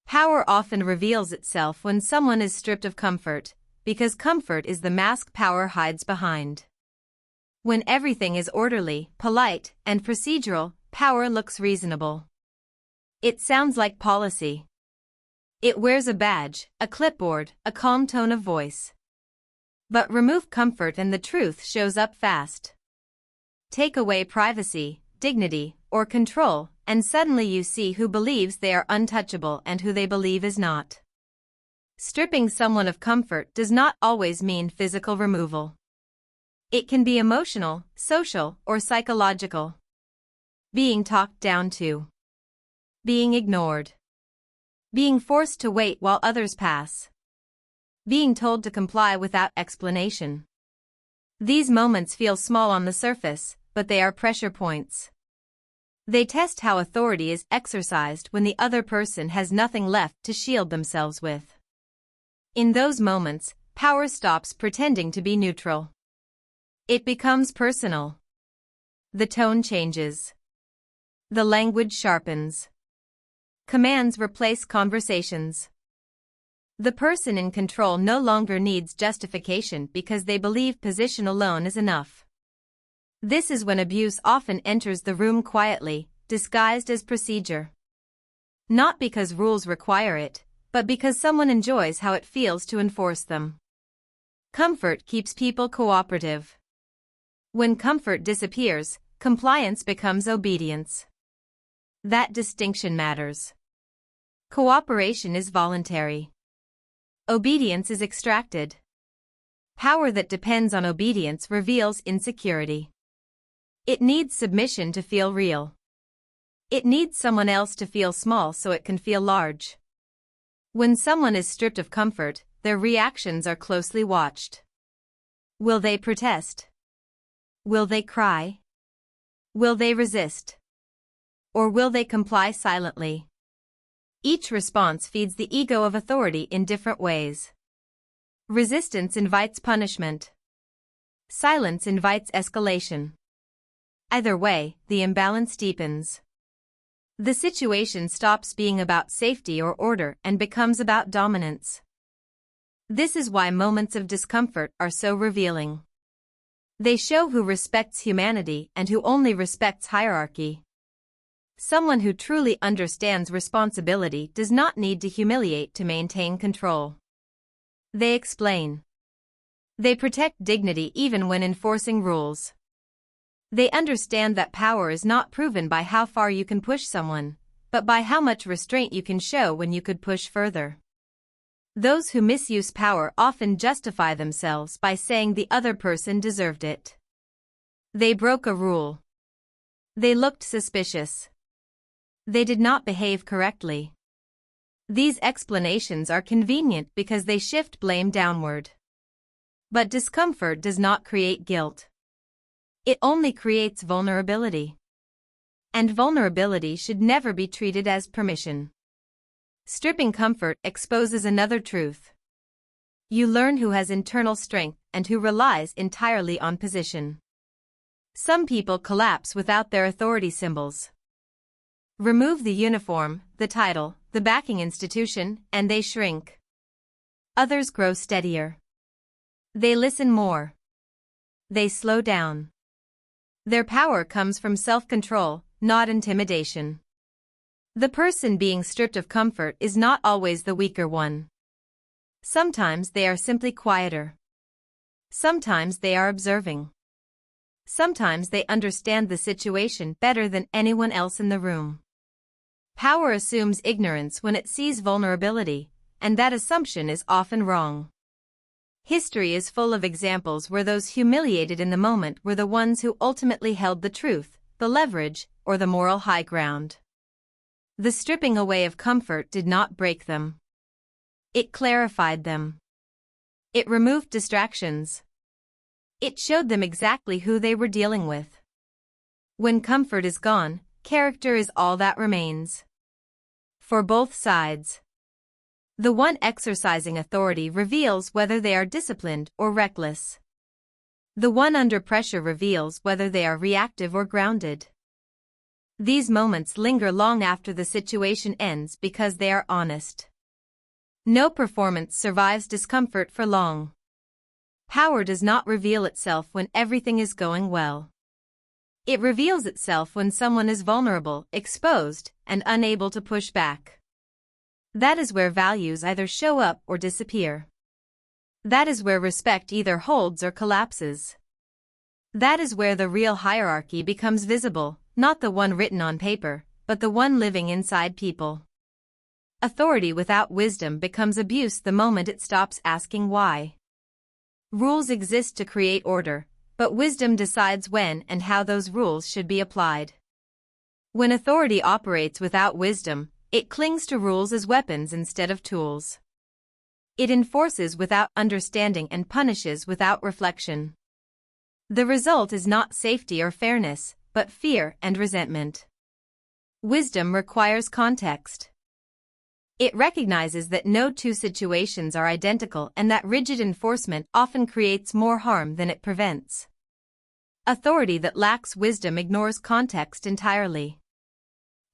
Power often reveals itself when someone is stripped of comfort, because comfort is the mask power hides behind. When everything is orderly, polite, and procedural, power looks reasonable. It sounds like policy. It wears a badge, a clipboard, a calm tone of voice. But remove comfort and the truth shows up fast. Take away privacy, dignity, or control, and suddenly you see who believes they are untouchable and who they believe is not. Stripping someone of comfort does not always mean physical removal. It can be emotional, social, or psychological. Being talked down to. Being ignored. Being forced to wait while others pass. Being told to comply without explanation. These moments feel small on the surface, but they are pressure points. They test how authority is exercised when the other person has nothing left to shield themselves with. In those moments, power stops pretending to be neutral. It becomes personal. The tone changes. The language sharpens. Commands replace conversations. The person in control no longer needs justification because they believe position alone is enough. This is when abuse often enters the room quietly, disguised as procedure. Not because rules require it, but because someone enjoys how it feels to enforce them. Comfort keeps people cooperative. When comfort disappears, compliance becomes obedience. That distinction matters. Cooperation is voluntary. Obedience is extracted. Power that depends on obedience reveals insecurity. It needs submission to feel real. It needs someone else to feel small so it can feel large. When someone is stripped of comfort, their reactions are closely watched. Will they protest? Will they cry? Will they resist? Or will they comply silently? Each response feeds the ego of authority in different ways. Resistance invites punishment. Silence invites escalation. Either way, the imbalance deepens. The situation stops being about safety or order and becomes about dominance. This is why moments of discomfort are so revealing. They show who respects humanity and who only respects hierarchy. Someone who truly understands responsibility does not need to humiliate to maintain control. They explain. They protect dignity even when enforcing rules. They understand that power is not proven by how far you can push someone, but by how much restraint you can show when you could push further. Those who misuse power often justify themselves by saying the other person deserved it. They broke a rule. They looked suspicious. They did not behave correctly. These explanations are convenient because they shift blame downward. But discomfort does not create guilt. It only creates vulnerability. And vulnerability should never be treated as permission. Stripping comfort exposes another truth. You learn who has internal strength and who relies entirely on position. Some people collapse without their authority symbols. Remove the uniform, the title, the backing institution, and they shrink. Others grow steadier. They listen more. They slow down. Their power comes from self-control, not intimidation. The person being stripped of comfort is not always the weaker one. Sometimes they are simply quieter. Sometimes they are observing. Sometimes they understand the situation better than anyone else in the room. Power assumes ignorance when it sees vulnerability, and that assumption is often wrong. History is full of examples where those humiliated in the moment were the ones who ultimately held the truth, the leverage, or the moral high ground. The stripping away of comfort did not break them. It clarified them. It removed distractions. It showed them exactly who they were dealing with. When comfort is gone, character is all that remains. For both sides. The one exercising authority reveals whether they are disciplined or reckless. The one under pressure reveals whether they are reactive or grounded. These moments linger long after the situation ends because they are honest. No performance survives discomfort for long. Power does not reveal itself when everything is going well. It reveals itself when someone is vulnerable, exposed, and unable to push back. That is where values either show up or disappear. That is where respect either holds or collapses. That is where the real hierarchy becomes visible, not the one written on paper, but the one living inside people. Authority without wisdom becomes abuse the moment it stops asking why. Rules exist to create order, but wisdom decides when and how those rules should be applied. When authority operates without wisdom, it clings to rules as weapons instead of tools. It enforces without understanding and punishes without reflection. The result is not safety or fairness, but fear and resentment. Wisdom requires context. It recognizes that no two situations are identical and that rigid enforcement often creates more harm than it prevents. Authority that lacks wisdom ignores context entirely.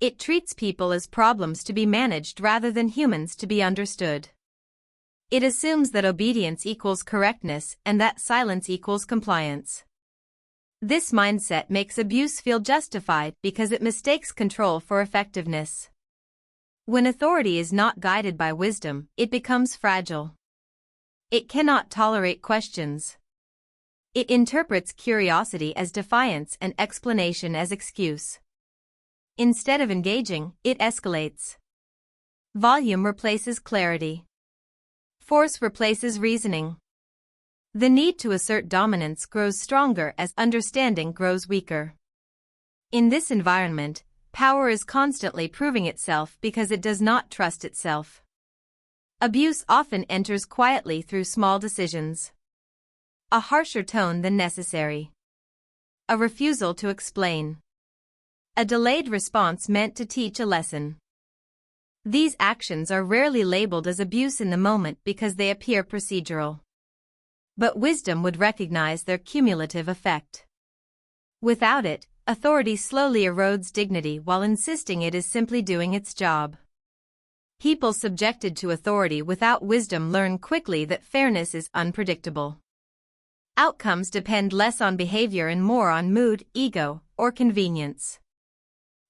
It treats people as problems to be managed rather than humans to be understood. It assumes that obedience equals correctness and that silence equals compliance. This mindset makes abuse feel justified because it mistakes control for effectiveness. When authority is not guided by wisdom, it becomes fragile. It cannot tolerate questions. It interprets curiosity as defiance and explanation as excuse. Instead of engaging, it escalates. Volume replaces clarity. Force replaces reasoning. The need to assert dominance grows stronger as understanding grows weaker. In this environment, power is constantly proving itself because it does not trust itself. Abuse often enters quietly through small decisions. A harsher tone than necessary. A refusal to explain. A delayed response meant to teach a lesson. These actions are rarely labeled as abuse in the moment because they appear procedural. But wisdom would recognize their cumulative effect. Without it, authority slowly erodes dignity while insisting it is simply doing its job. People subjected to authority without wisdom learn quickly that fairness is unpredictable. Outcomes depend less on behavior and more on mood, ego, or convenience.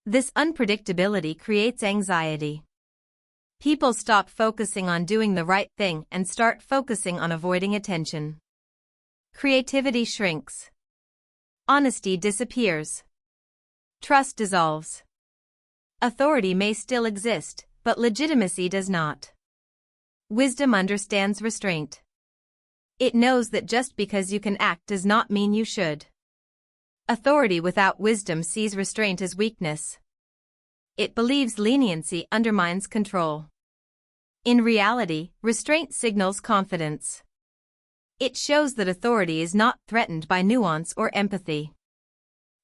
This unpredictability creates anxiety. People stop focusing on doing the right thing and start focusing on avoiding attention. Creativity shrinks. Honesty disappears. Trust dissolves. Authority may still exist, but legitimacy does not. Wisdom understands restraint. It knows that just because you can act does not mean you should. Authority without wisdom sees restraint as weakness. It believes leniency undermines control. In reality, restraint signals confidence. It shows that authority is not threatened by nuance or empathy.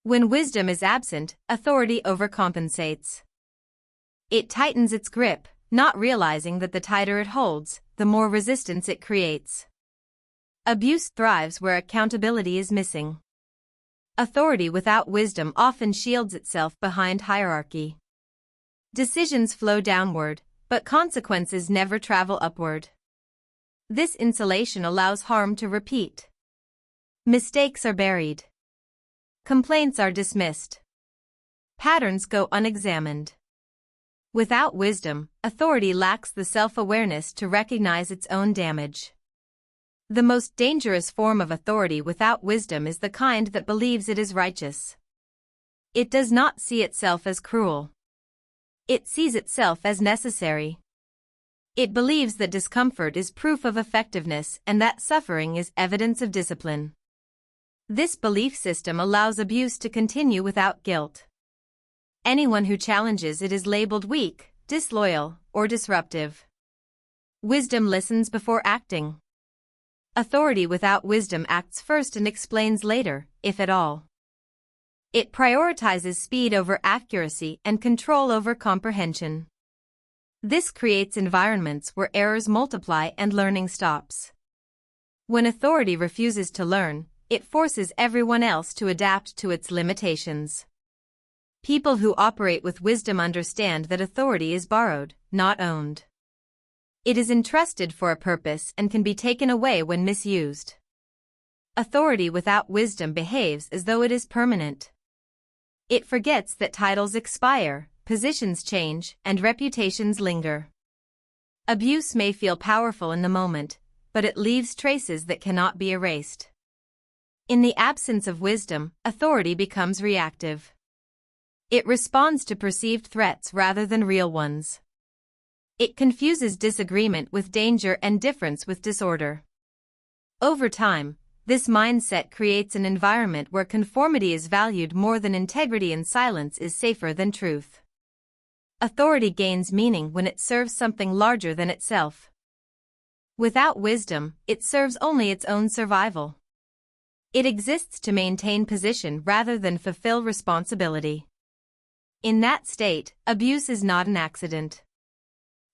When wisdom is absent, authority overcompensates. It tightens its grip, not realizing that the tighter it holds, the more resistance it creates. Abuse thrives where accountability is missing. Authority without wisdom often shields itself behind hierarchy. Decisions flow downward, but consequences never travel upward. This insulation allows harm to repeat. Mistakes are buried. Complaints are dismissed. Patterns go unexamined. Without wisdom, authority lacks the self-awareness to recognize its own damage. The most dangerous form of authority without wisdom is the kind that believes it is righteous. It does not see itself as cruel. It sees itself as necessary. It believes that discomfort is proof of effectiveness and that suffering is evidence of discipline. This belief system allows abuse to continue without guilt. Anyone who challenges it is labeled weak, disloyal, or disruptive. Wisdom listens before acting. Authority without wisdom acts first and explains later, if at all. It prioritizes speed over accuracy and control over comprehension. This creates environments where errors multiply and learning stops. When authority refuses to learn, it forces everyone else to adapt to its limitations. People who operate with wisdom understand that authority is borrowed, not owned. It is entrusted for a purpose and can be taken away when misused. Authority without wisdom behaves as though it is permanent. It forgets that titles expire, positions change, and reputations linger. Abuse may feel powerful in the moment, but it leaves traces that cannot be erased. In the absence of wisdom, authority becomes reactive. It responds to perceived threats rather than real ones. It confuses disagreement with danger and difference with disorder. Over time, this mindset creates an environment where conformity is valued more than integrity and silence is safer than truth. Authority gains meaning when it serves something larger than itself. Without wisdom, it serves only its own survival. It exists to maintain position rather than fulfill responsibility. In that state, abuse is not an accident.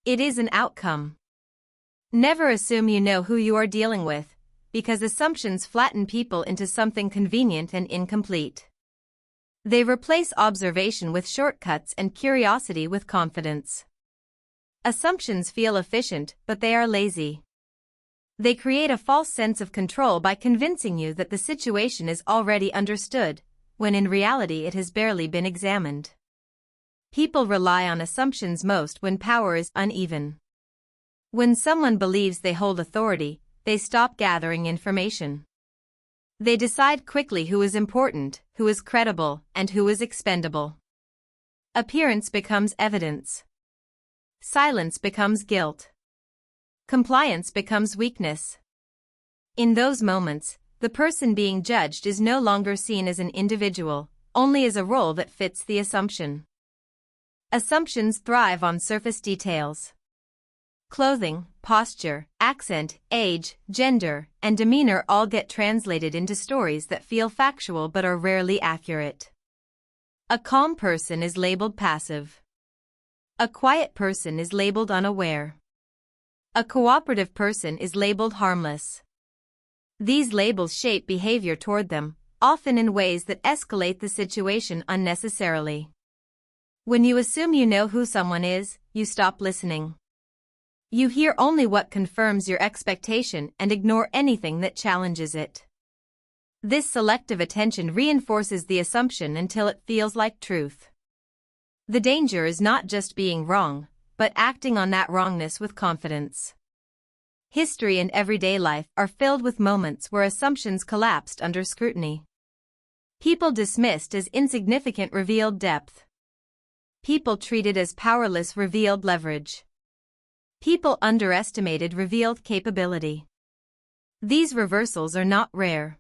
It is an outcome. Never assume you know who you are dealing with, because assumptions flatten people into something convenient and incomplete. They replace observation with shortcuts and curiosity with confidence. Assumptions feel efficient, but they are lazy. They create a false sense of control by convincing you that the situation is already understood, when in reality it has barely been examined. People rely on assumptions most when power is uneven. When someone believes they hold authority, they stop gathering information. They decide quickly who is important, who is credible, and who is expendable. Appearance becomes evidence. Silence becomes guilt. Compliance becomes weakness. In those moments, the person being judged is no longer seen as an individual, only as a role that fits the assumption. Assumptions thrive on surface details. Clothing, posture, accent, age, gender, and demeanor all get translated into stories that feel factual but are rarely accurate. A calm person is labeled passive. A quiet person is labeled unaware. A cooperative person is labeled harmless. These labels shape behavior toward them, often in ways that escalate the situation unnecessarily. When you assume you know who someone is, you stop listening. You hear only what confirms your expectation and ignore anything that challenges it. This selective attention reinforces the assumption until it feels like truth. The danger is not just being wrong, but acting on that wrongness with confidence. History and everyday life are filled with moments where assumptions collapsed under scrutiny. People dismissed as insignificant revealed depth. People treated as powerless revealed leverage. People underestimated revealed capability. These reversals are not rare.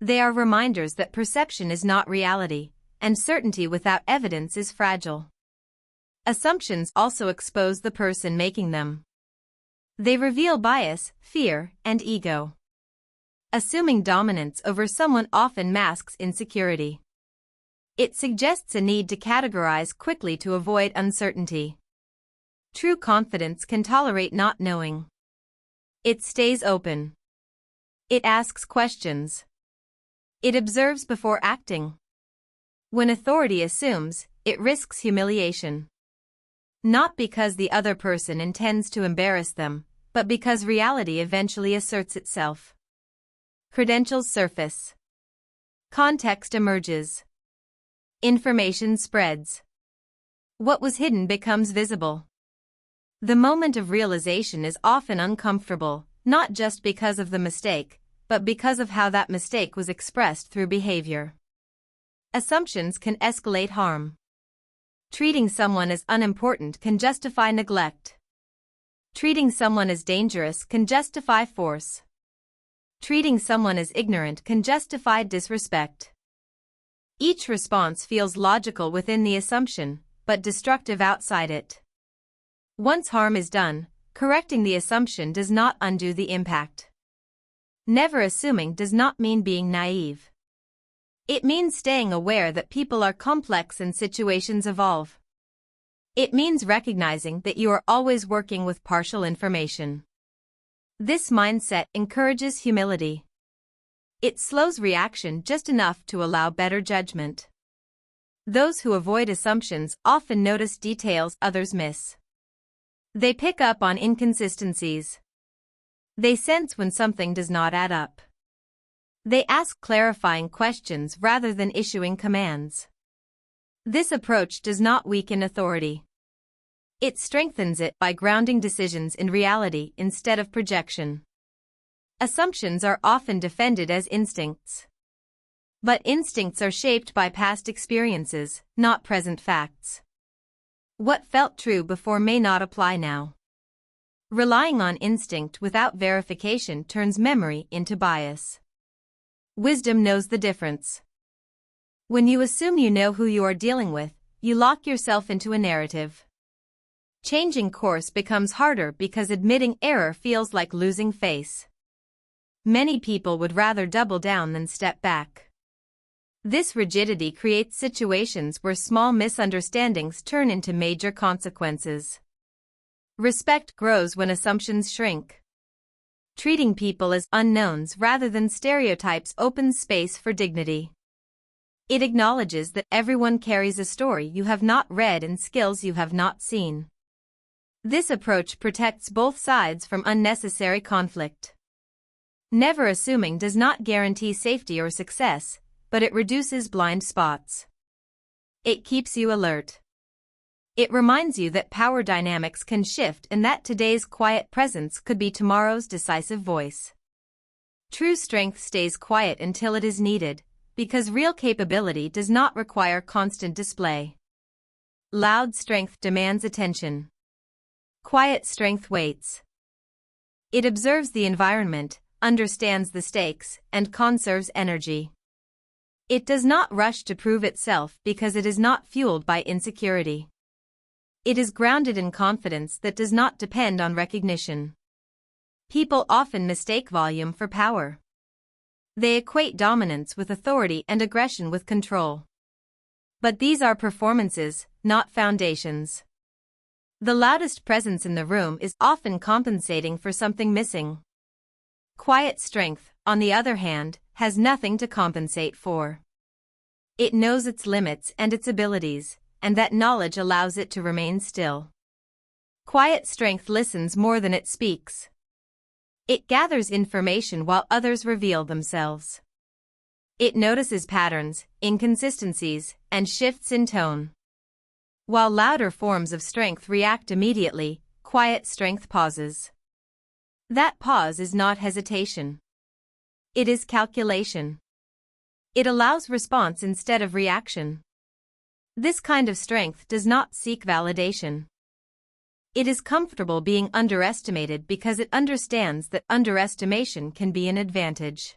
They are reminders that perception is not reality, and certainty without evidence is fragile. Assumptions also expose the person making them. They reveal bias, fear, and ego. Assuming dominance over someone often masks insecurity. It suggests a need to categorize quickly to avoid uncertainty. True confidence can tolerate not knowing. It stays open. It asks questions. It observes before acting. When authority assumes, it risks humiliation. Not because the other person intends to embarrass them, but because reality eventually asserts itself. Credentials surface. Context emerges. Information spreads. What was hidden becomes visible. The moment of realization is often uncomfortable, not just because of the mistake, but because of how that mistake was expressed through behavior. Assumptions can escalate harm. Treating someone as unimportant can justify neglect. Treating someone as dangerous can justify force. Treating someone as ignorant can justify disrespect. Each response feels logical within the assumption, but destructive outside it. Once harm is done, correcting the assumption does not undo the impact. Never assuming does not mean being naive. It means staying aware that people are complex and situations evolve. It means recognizing that you are always working with partial information. This mindset encourages humility. It slows reaction just enough to allow better judgment. Those who avoid assumptions often notice details others miss. They pick up on inconsistencies. They sense when something does not add up. They ask clarifying questions rather than issuing commands. This approach does not weaken authority. It strengthens it by grounding decisions in reality instead of projection. Assumptions are often defended as instincts. But instincts are shaped by past experiences, not present facts. What felt true before may not apply now. Relying on instinct without verification turns memory into bias. Wisdom knows the difference. When you assume you know who you are dealing with, you lock yourself into a narrative. Changing course becomes harder because admitting error feels like losing face. Many people would rather double down than step back. This rigidity creates situations where small misunderstandings turn into major consequences. Respect grows when assumptions shrink. Treating people as unknowns rather than stereotypes opens space for dignity. It acknowledges that everyone carries a story you have not read and skills you have not seen. This approach protects both sides from unnecessary conflict. Never assuming does not guarantee safety or success, but it reduces blind spots. It keeps you alert. It reminds you that power dynamics can shift and that today's quiet presence could be tomorrow's decisive voice. True strength stays quiet until it is needed, because real capability does not require constant display. Loud strength demands attention. Quiet strength waits. It observes the environment, understands the stakes, and conserves energy. It does not rush to prove itself because it is not fueled by insecurity. It is grounded in confidence that does not depend on recognition. People often mistake volume for power. They equate dominance with authority and aggression with control. But these are performances, not foundations. The loudest presence in the room is often compensating for something missing. Quiet strength, on the other hand, has nothing to compensate for. It knows its limits and its abilities, and that knowledge allows it to remain still. Quiet strength listens more than it speaks. It gathers information while others reveal themselves. It notices patterns, inconsistencies, and shifts in tone. While louder forms of strength react immediately, quiet strength pauses. That pause is not hesitation. It is calculation. It allows response instead of reaction. This kind of strength does not seek validation. It is comfortable being underestimated because it understands that underestimation can be an advantage.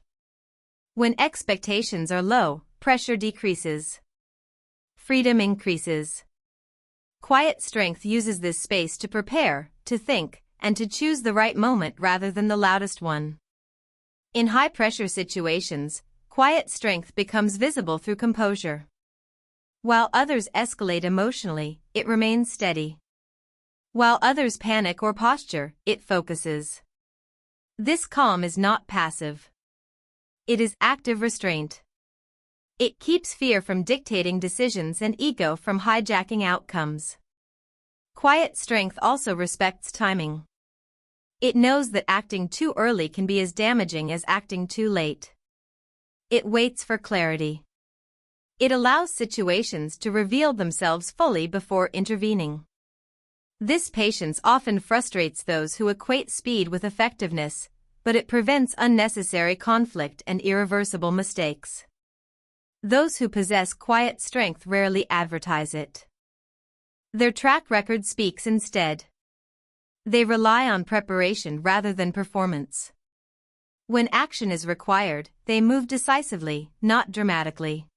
When expectations are low, pressure decreases. Freedom increases. Quiet strength uses this space to prepare, to think, and to choose the right moment rather than the loudest one. In high-pressure situations, quiet strength becomes visible through composure. While others escalate emotionally, it remains steady. While others panic or posture, it focuses. This calm is not passive. It is active restraint. It keeps fear from dictating decisions and ego from hijacking outcomes. Quiet strength also respects timing. It knows that acting too early can be as damaging as acting too late. It waits for clarity. It allows situations to reveal themselves fully before intervening. This patience often frustrates those who equate speed with effectiveness, but it prevents unnecessary conflict and irreversible mistakes. Those who possess quiet strength rarely advertise it. Their track record speaks instead. They rely on preparation rather than performance. When action is required, they move decisively, not dramatically.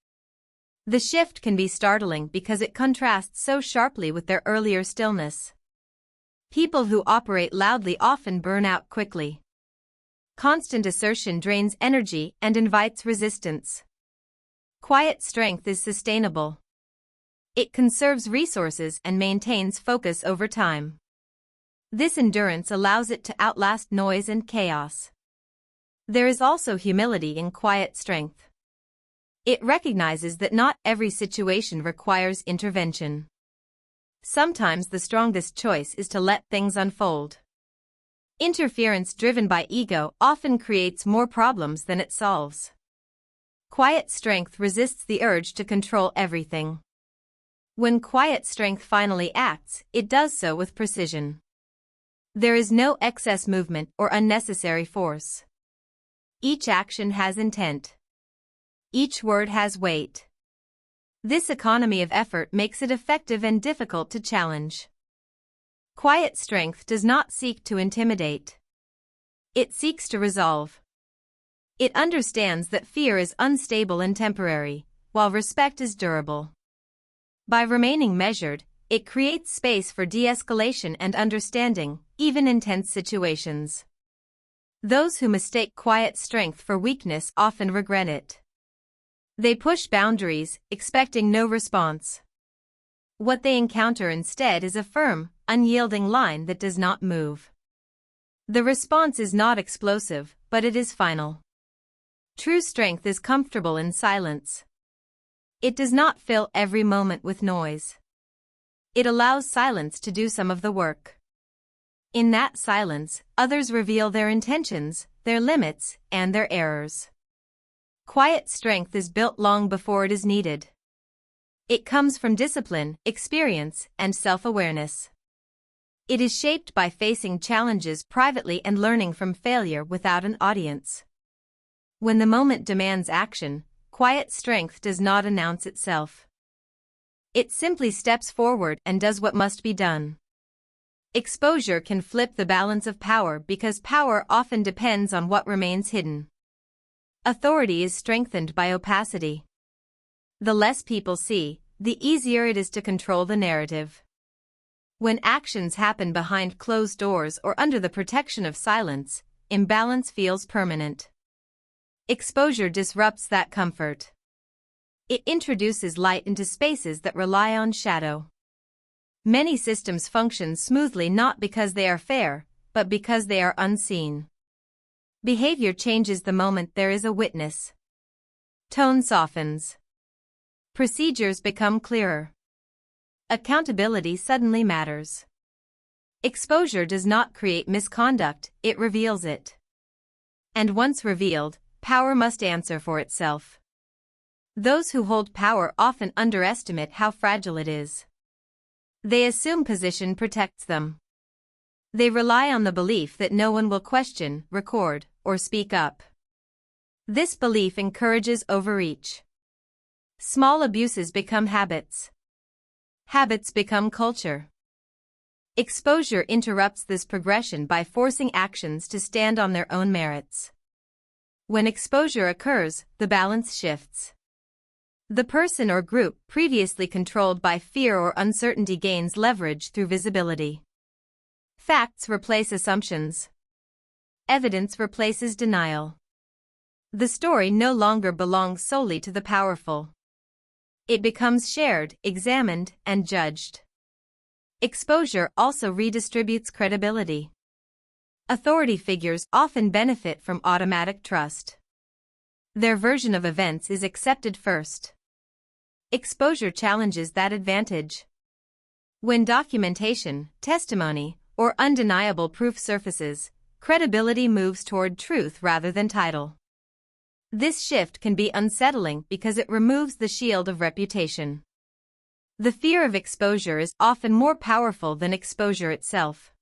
The shift can be startling because it contrasts so sharply with their earlier stillness. People who operate loudly often burn out quickly. Constant assertion drains energy and invites resistance. Quiet strength is sustainable. It conserves resources and maintains focus over time. This endurance allows it to outlast noise and chaos. There is also humility in quiet strength. It recognizes that not every situation requires intervention. Sometimes the strongest choice is to let things unfold. Interference driven by ego often creates more problems than it solves. Quiet strength resists the urge to control everything. When quiet strength finally acts, it does so with precision. There is no excess movement or unnecessary force. Each action has intent. Each word has weight. This economy of effort makes it effective and difficult to challenge. Quiet strength does not seek to intimidate. It seeks to resolve. It understands that fear is unstable and temporary, while respect is durable. By remaining measured, it creates space for de-escalation and understanding, even in tense situations. Those who mistake quiet strength for weakness often regret it. They push boundaries, expecting no response. What they encounter instead is a firm, unyielding line that does not move. The response is not explosive, but it is final. True strength is comfortable in silence. It does not fill every moment with noise. It allows silence to do some of the work. In that silence, others reveal their intentions, their limits, and their errors. Quiet strength is built long before it is needed. It comes from discipline, experience, and self-awareness. It is shaped by facing challenges privately and learning from failure without an audience. When the moment demands action, quiet strength does not announce itself. It simply steps forward and does what must be done. Exposure can flip the balance of power because power often depends on what remains hidden. Authority is strengthened by opacity. The less people see, the easier it is to control the narrative. When actions happen behind closed doors or under the protection of silence, imbalance feels permanent. Exposure disrupts that comfort. It introduces light into spaces that rely on shadow. Many systems function smoothly not because they are fair, but because they are unseen. Behavior changes the moment there is a witness. Tone softens. Procedures become clearer. Accountability suddenly matters. Exposure does not create misconduct, it reveals it. And once revealed, power must answer for itself. Those who hold power often underestimate how fragile it is. They assume position protects them. They rely on the belief that no one will question, record, or speak up. This belief encourages overreach. Small abuses become habits. Habits become culture. Exposure interrupts this progression by forcing actions to stand on their own merits. When exposure occurs, the balance shifts. The person or group previously controlled by fear or uncertainty gains leverage through visibility. Facts replace assumptions. Evidence replaces denial. The story no longer belongs solely to the powerful. It becomes shared, examined, and judged. Exposure also redistributes credibility. Authority figures often benefit from automatic trust. Their version of events is accepted first. Exposure challenges that advantage. When documentation, testimony, or undeniable proof surfaces, credibility moves toward truth rather than title. This shift can be unsettling because it removes the shield of reputation. The fear of exposure is often more powerful than exposure itself.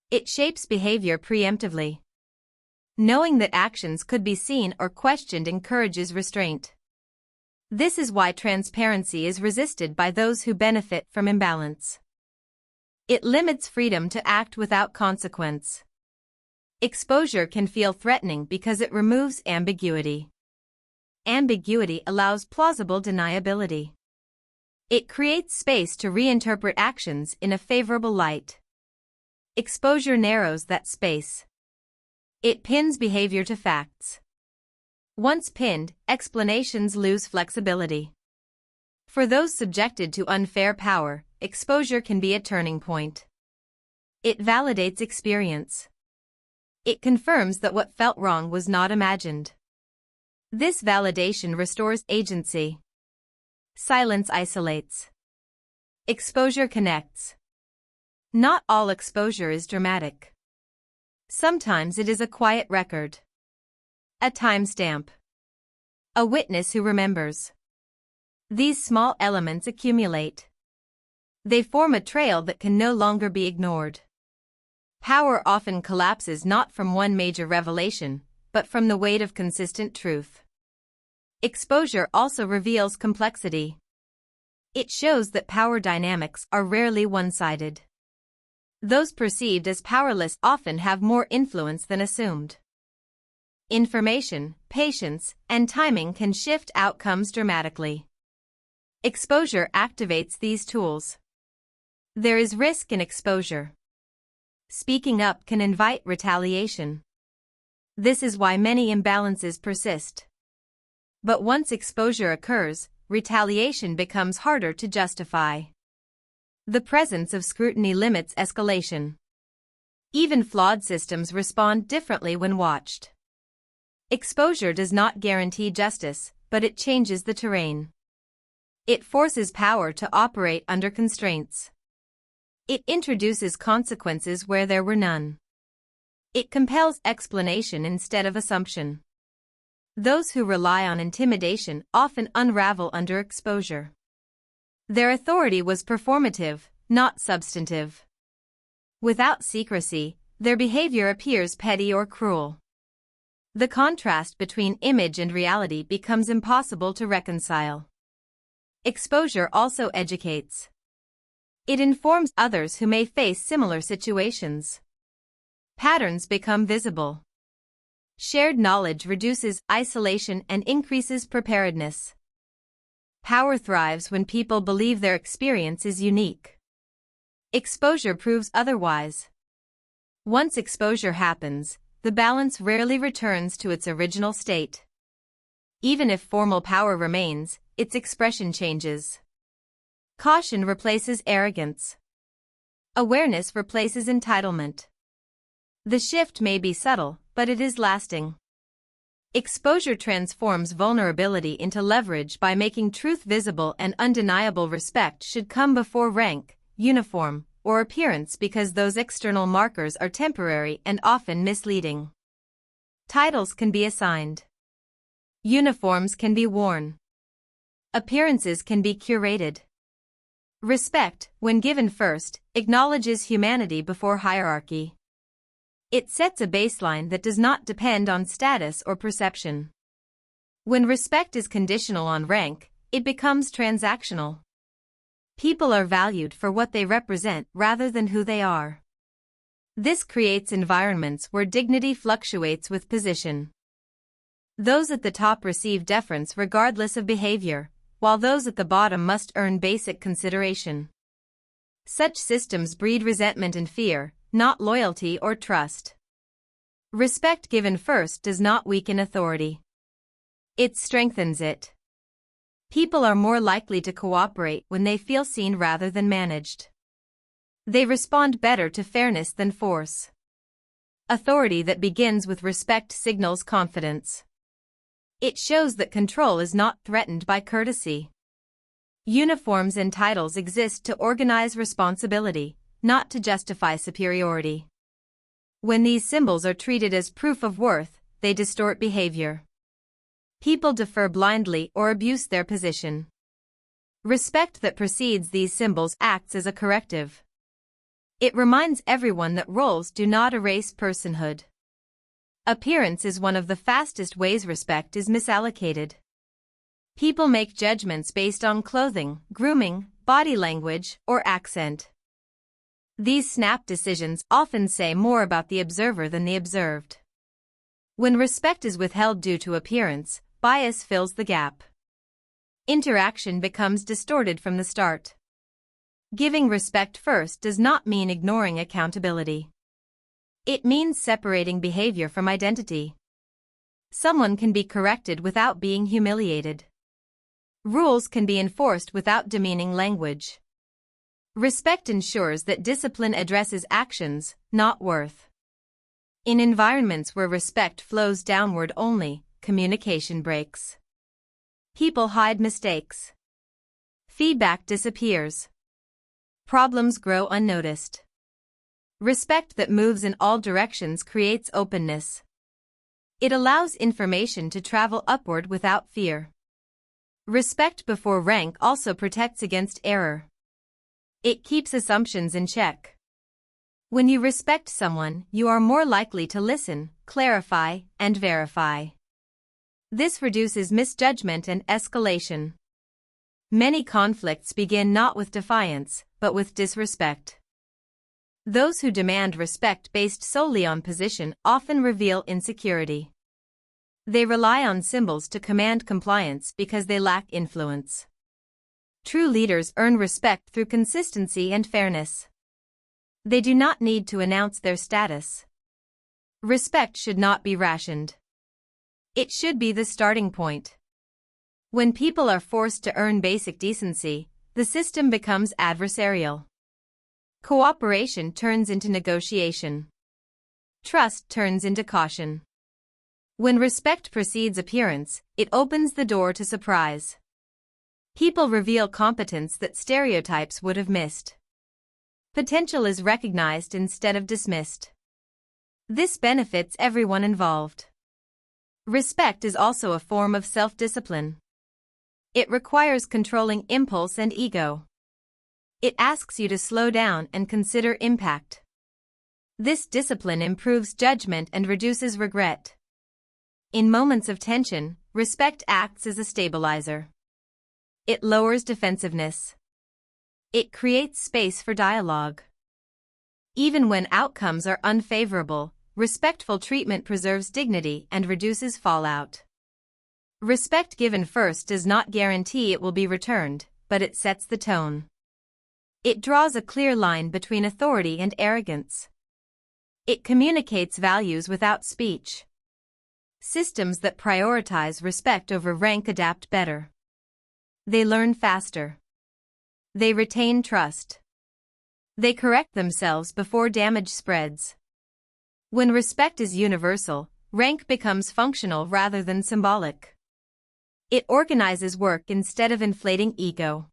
It shapes behavior preemptively. Knowing that actions could be seen or questioned encourages restraint. This is why transparency is resisted by those who benefit from imbalance. It limits freedom to act without consequence. Exposure can feel threatening because it removes ambiguity. Ambiguity allows plausible deniability. It creates space to reinterpret actions in a favorable light. Exposure narrows that space. It pins behavior to facts. Once pinned, explanations lose flexibility. For those subjected to unfair power, exposure can be a turning point. It validates experience. It confirms that what felt wrong was not imagined. This validation restores agency. Silence isolates. Exposure connects. Not all exposure is dramatic. Sometimes it is a quiet record. A timestamp. A witness who remembers. These small elements accumulate. They form a trail that can no longer be ignored. Power often collapses not from one major revelation, but from the weight of consistent truth. Exposure also reveals complexity. It shows that power dynamics are rarely one-sided. Those perceived as powerless often have more influence than assumed. Information, patience, and timing can shift outcomes dramatically. Exposure activates these tools. There is risk in exposure. Speaking up can invite retaliation. This is why many imbalances persist. But once exposure occurs, retaliation becomes harder to justify. The presence of scrutiny limits escalation. Even flawed systems respond differently when watched. Exposure does not guarantee justice, but it changes the terrain. It forces power to operate under constraints. It introduces consequences where there were none. It compels explanation instead of assumption. Those who rely on intimidation often unravel under exposure. Their authority was performative, not substantive. Without secrecy, their behavior appears petty or cruel. The contrast between image and reality becomes impossible to reconcile. Exposure also educates. It informs others who may face similar situations. Patterns become visible. Shared knowledge reduces isolation and increases preparedness. Power thrives when people believe their experience is unique. Exposure proves otherwise. Once exposure happens, the balance rarely returns to its original state. Even if formal power remains, its expression changes. Caution replaces arrogance. Awareness replaces entitlement. The shift may be subtle, but it is lasting. Exposure transforms vulnerability into leverage by making truth visible, and undeniable respect should come before rank, uniform, or appearance, because those external markers are temporary and often misleading. Titles can be assigned. Uniforms can be worn. Appearances can be curated. Respect, when given first, acknowledges humanity before hierarchy. It sets a baseline that does not depend on status or perception. When respect is conditional on rank, it becomes transactional. People are valued for what they represent rather than who they are. This creates environments where dignity fluctuates with position. Those at the top receive deference regardless of behavior, while those at the bottom must earn basic consideration. Such systems breed resentment and fear, not loyalty or trust. Respect given first does not weaken authority. It strengthens it. People are more likely to cooperate when they feel seen rather than managed. They respond better to fairness than force. Authority that begins with respect signals confidence. It shows that control is not threatened by courtesy. Uniforms and titles exist to organize responsibility, not to justify superiority. When these symbols are treated as proof of worth, they distort behavior. People defer blindly or abuse their position. Respect that precedes these symbols acts as a corrective. It reminds everyone that roles do not erase personhood. Appearance is one of the fastest ways respect is misallocated. People make judgments based on clothing, grooming, body language, or accent. These snap decisions often say more about the observer than the observed. When respect is withheld due to appearance, bias fills the gap. Interaction becomes distorted from the start. Giving respect first does not mean ignoring accountability. It means separating behavior from identity. Someone can be corrected without being humiliated. Rules can be enforced without demeaning language. Respect ensures that discipline addresses actions, not worth. In environments where respect flows downward only, communication breaks. People hide mistakes. Feedback disappears. Problems grow unnoticed. Respect that moves in all directions creates openness. It allows information to travel upward without fear. Respect before rank also protects against error. It keeps assumptions in check. When you respect someone, you are more likely to listen, clarify, and verify. This reduces misjudgment and escalation. Many conflicts begin not with defiance, but with disrespect. Those who demand respect based solely on position often reveal insecurity. They rely on symbols to command compliance because they lack influence. True leaders earn respect through consistency and fairness. They do not need to announce their status. Respect should not be rationed. It should be the starting point. When people are forced to earn basic decency, the system becomes adversarial. Cooperation turns into negotiation. Trust turns into caution. When respect precedes appearance, it opens the door to surprise. People reveal competence that stereotypes would have missed. Potential is recognized instead of dismissed. This benefits everyone involved. Respect is also a form of self-discipline. It requires controlling impulse and ego. It asks you to slow down and consider impact. This discipline improves judgment and reduces regret. In moments of tension, respect acts as a stabilizer. It lowers defensiveness. It creates space for dialogue. Even when outcomes are unfavorable, respectful treatment preserves dignity and reduces fallout. Respect given first does not guarantee it will be returned, but it sets the tone. It draws a clear line between authority and arrogance. It communicates values without speech. Systems that prioritize respect over rank adapt better. They learn faster. They retain trust. They correct themselves before damage spreads. When respect is universal, rank becomes functional rather than symbolic. It organizes work instead of inflating ego.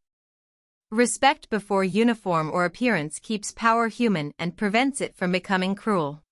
Respect before uniform or appearance keeps power human and prevents it from becoming cruel.